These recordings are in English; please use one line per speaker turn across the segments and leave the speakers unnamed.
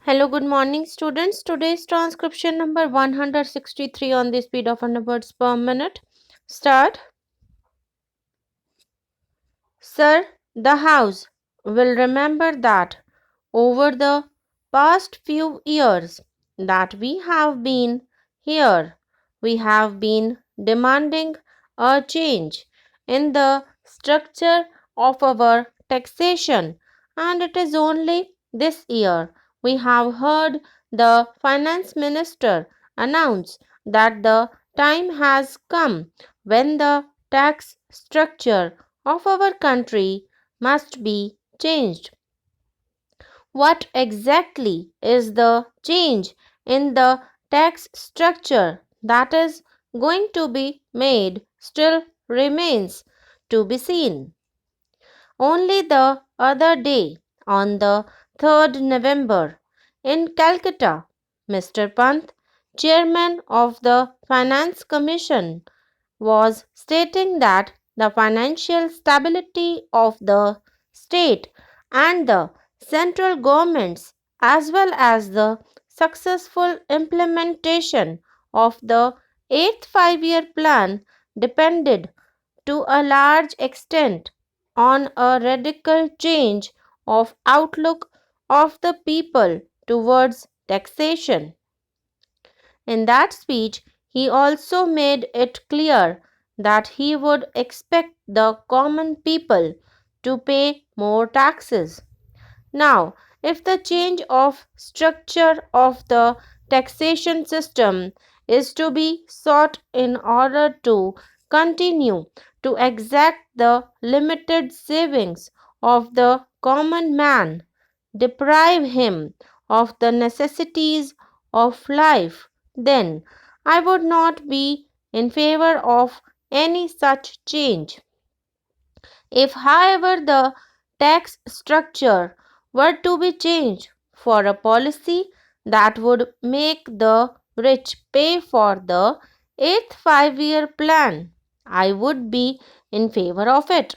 Hello, good morning, students. Today's transcription number 163 on the speed of 100 words per minute. Start. Sir, the House will remember that over the past few years that we have been here, we have been demanding a change in the structure of our taxation, and it is only this year we have heard the finance minister announce that the time has come when the tax structure of our country must be changed. What exactly is the change in the tax structure that is going to be made still remains to be seen. Only the other day, on the 3rd November, in Calcutta, Mr. Pant, chairman of the Finance Commission, was stating that the financial stability of the state and the central governments, as well as the successful implementation of the 8th 5 year plan, depended to a large extent on a radical change of outlook of the people towards taxation. In that speech, he also made it clear that he would expect the common people to pay more taxes. Now, if the change of structure of the taxation system is to be sought in order to continue to exact the limited savings of the common man, deprive him of the necessities of life, then I would not be in favor of any such change. If, however, the tax structure were to be changed for a policy that would make the rich pay for the 8th 5 year plan, I would be in favor of it.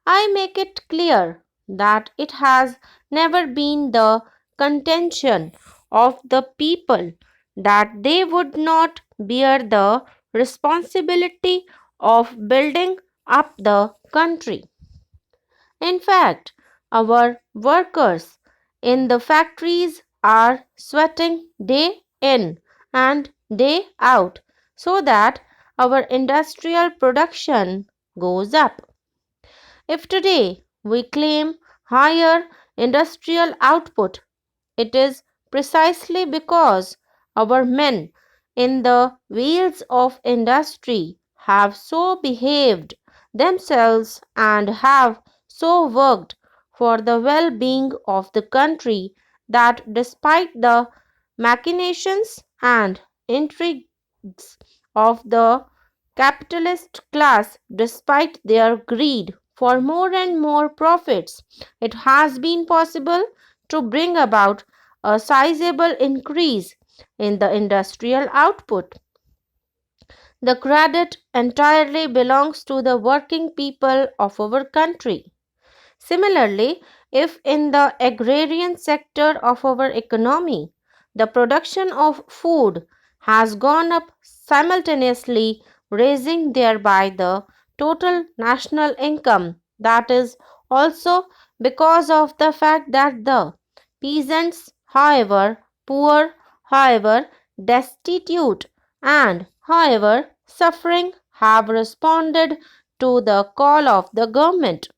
I make it clear that it has never been the contention of the people that they would not bear the responsibility of building up the country. In fact, our workers in the factories are sweating day in and day out so that our industrial production goes up. If today we claim higher industrial output, it is precisely because our men in the wheels of industry have so behaved themselves and have so worked for the well being of the country that despite the machinations and intrigues of the capitalist class, despite their greed for more and more profits, it has been possible to bring about a sizable increase in the industrial output. The credit entirely belongs to the working people of our country. Similarly, if in the agrarian sector of our economy, the production of food has gone up simultaneously, raising thereby the total national income, that is also because of the fact that the peasants, however poor, however destitute, and however suffering, have responded to the call of the government